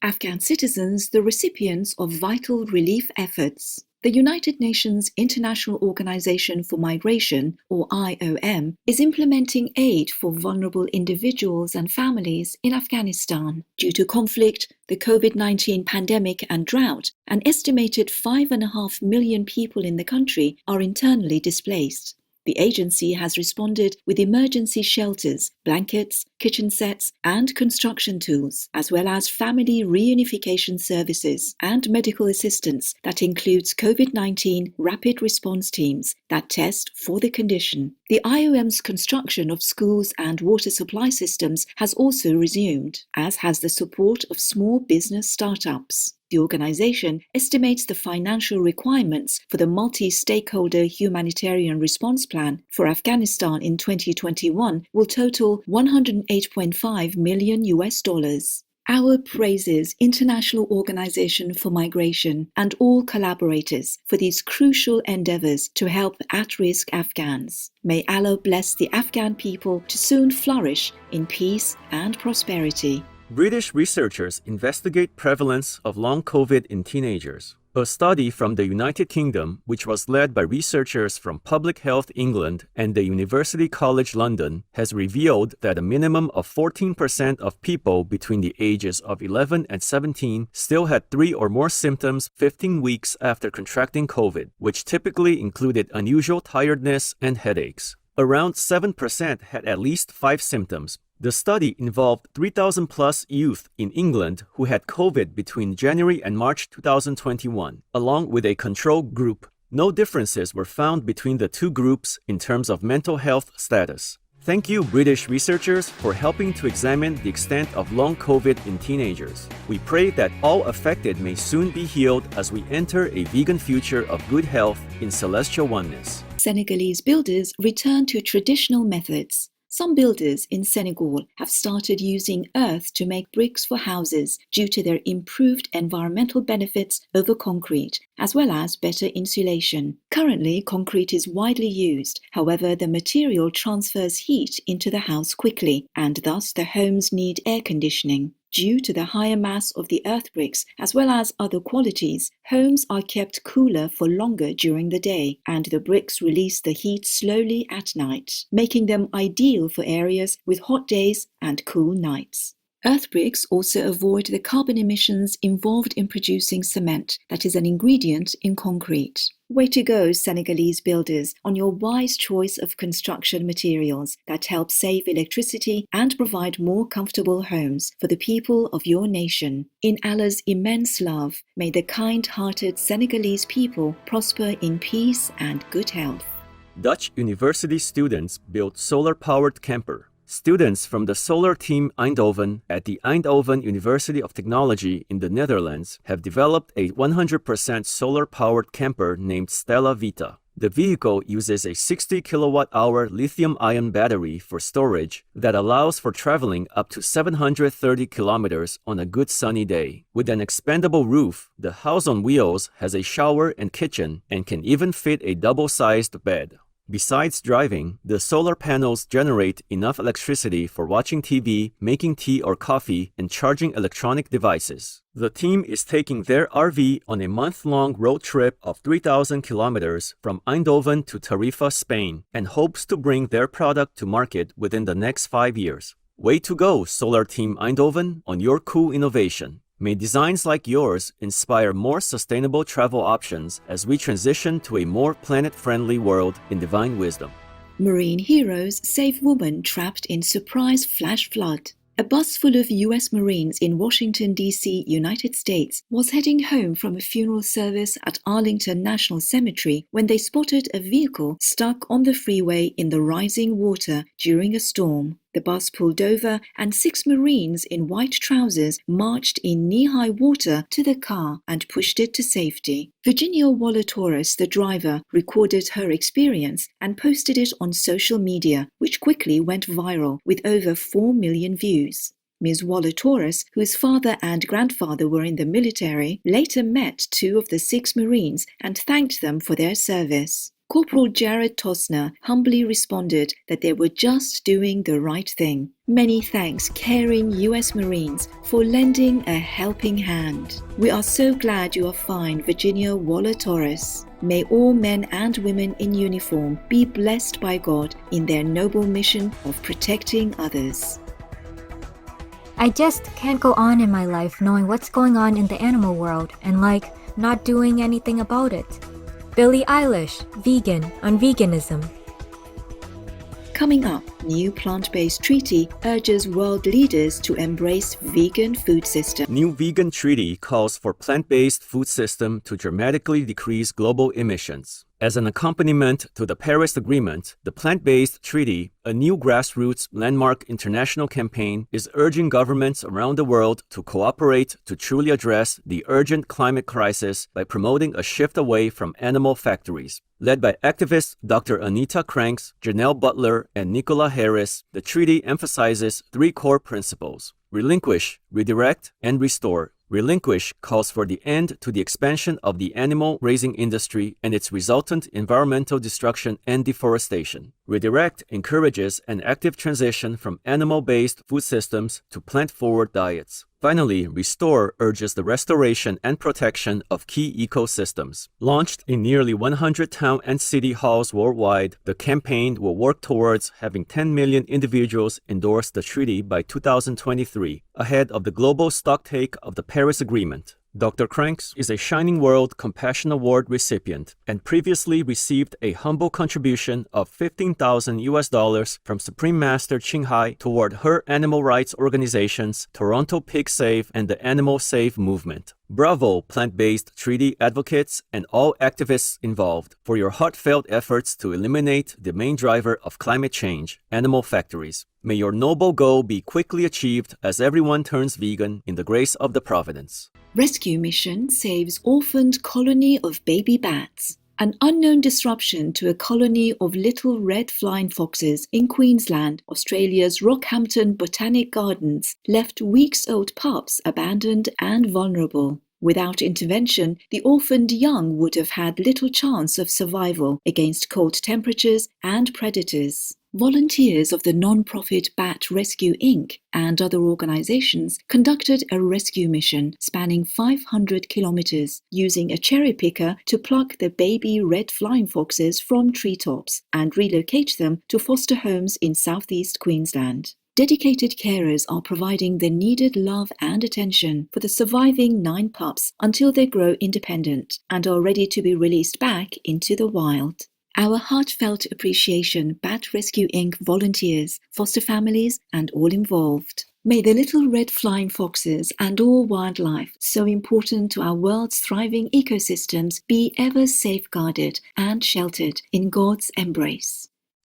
Afghan citizens the recipients of vital relief efforts. The United Nations International Organization for Migration, or IOM, is implementing aid for vulnerable individuals and families in Afghanistan. Due to conflict, the COVID-19 pandemic and drought, an estimated 5.5 million people in the country are internally displaced. The agency has responded with emergency shelters, blankets, kitchen sets, and construction tools, as well as family reunification services and medical assistance that includes COVID-19 rapid response teams that test for the condition. The IOM's construction of schools and water supply systems has also resumed, as has the support of small business startups. The organization estimates the financial requirements for the multi-stakeholder humanitarian response plan for Afghanistan in 2021 will total $108.5 million. Our praises International Organization for Migration and all collaborators for these crucial endeavors to help at-risk Afghans. May Allah bless the Afghan people to soon flourish in peace and prosperity. British researchers investigate prevalence of long COVID in teenagers. A study from the United Kingdom, which was led by researchers from Public Health England and the University College London, has revealed that a minimum of 14% of people between the ages of 11 and 17 still had 3 or more symptoms 15 weeks after contracting COVID, which typically included unusual tiredness and headaches. Around 7% had at least 5 symptoms. The study involved 3,000 plus youth in England who had COVID between January and March 2021, along with a control group. No differences were found between the two groups in terms of mental health status. Thank you, British researchers, for helping to examine the extent of long COVID in teenagers. We pray that all affected may soon be healed as we enter a vegan future of good health in celestial oneness. Senegalese builders return to traditional methods. Some builders in Senegal have started using earth to make bricks for houses due to their improved environmental benefits over concrete, as well as better insulation. Currently, concrete is widely used. However, the material transfers heat into the house quickly, and thus the homes need air conditioning. Due to the higher mass of the earth bricks, as well as other qualities, homes are kept cooler for longer during the day, and the bricks release the heat slowly at night, making them ideal for areas with hot days and cool nights. Earth bricks also avoid the carbon emissions involved in producing cement, that is an ingredient in concrete. Way to go, Senegalese builders, on your wise choice of construction materials that help save electricity and provide more comfortable homes for the people of your nation. In Allah's immense love, may the kind-hearted Senegalese people prosper in peace and good health. Dutch university students built solar-powered camper. Students from the solar team Eindhoven at the Eindhoven University of Technology in the Netherlands have developed a 100% solar-powered camper named Stella Vita. The vehicle uses a 60 kilowatt-hour lithium-ion battery for storage that allows for traveling up to 730 kilometers on a good sunny day. With an expandable roof, the house on wheels has a shower and kitchen and can even fit a double-sized bed. Besides driving, the solar panels generate enough electricity for watching TV, making tea or coffee, and charging electronic devices. The team is taking their RV on a month-long road trip of 3,000 kilometers from Eindhoven to Tarifa, Spain, and hopes to bring their product to market within the next 5 years. Way to go, Solar Team Eindhoven, on your cool innovation. May designs like yours inspire more sustainable travel options as we transition to a more planet-friendly world in divine wisdom. Marine heroes save woman trapped in surprise flash flood. A bus full of U.S. Marines in Washington, D.C., United States, was heading home from a funeral service at Arlington National Cemetery when they spotted a vehicle stuck on the freeway in the rising water during a storm. The bus pulled over and 6 Marines in white trousers marched in knee-high water to the car and pushed it to safety. Virginia Waller-Torres, the driver, recorded her experience and posted it on social media, which quickly went viral with over 4 million views. Ms. Waller-Torres, whose father and grandfather were in the military, later met 2 of the 6 Marines and thanked them for their service. Corporal Jared Tosner humbly responded that they were just doing the right thing. Many thanks, caring US Marines, for lending a helping hand. We are so glad you are fine, Virginia Waller-Torres. May all men and women in uniform be blessed by God in their noble mission of protecting others. I just can't go on in my life knowing what's going on in the animal world and not doing anything about it. Billie Eilish, vegan, on veganism. Coming up, new plant-based treaty urges world leaders to embrace vegan food system. New vegan treaty calls for plant-based food system to dramatically decrease global emissions. As an accompaniment to the Paris Agreement, the Plant-Based Treaty, a new grassroots landmark international campaign, is urging governments around the world to cooperate to truly address the urgent climate crisis by promoting a shift away from animal factories. Led by activists Dr. Anita Cranks, Janelle Butler, and Nicola Harris, the treaty emphasizes three core principles: relinquish, redirect, and restore. Relinquish calls for the end to the expansion of the animal raising industry and its resultant environmental destruction and deforestation. Redirect encourages an active transition from animal-based food systems to plant-forward diets. Finally, Restore urges the restoration and protection of key ecosystems. Launched in nearly 100 town and city halls worldwide, the campaign will work towards having 10 million individuals endorse the treaty by 2023, ahead of the global stocktake of the Paris Agreement. Dr. Cranks is a Shining World Compassion Award recipient and previously received a humble contribution of $15,000 from Supreme Master Ching Hai toward her animal rights organizations, Toronto Pig Save and the Animal Save Movement. Bravo, plant-based treaty advocates and all activists involved, for your heartfelt efforts to eliminate the main driver of climate change, animal factories. May your noble goal be quickly achieved as everyone turns vegan in the grace of the Providence. Rescue mission saves orphaned colony of baby bats. An unknown disruption to a colony of little red flying foxes in Queensland, Australia's Rockhampton Botanic Gardens, left weeks-old pups abandoned and vulnerable. Without intervention, the orphaned young would have had little chance of survival against cold temperatures and predators. Volunteers of the non-profit Bat Rescue Inc. and other organizations conducted a rescue mission spanning 500 kilometers, using a cherry picker to pluck the baby red flying foxes from treetops and relocate them to foster homes in southeast Queensland. Dedicated carers are providing the needed love and attention for the surviving 9 pups until they grow independent and are ready to be released back into the wild. Our heartfelt appreciation, Bat Rescue Inc. volunteers, foster families, and all involved. May the little red flying foxes and all wildlife, so important to our world's thriving ecosystems, be ever safeguarded and sheltered in God's embrace.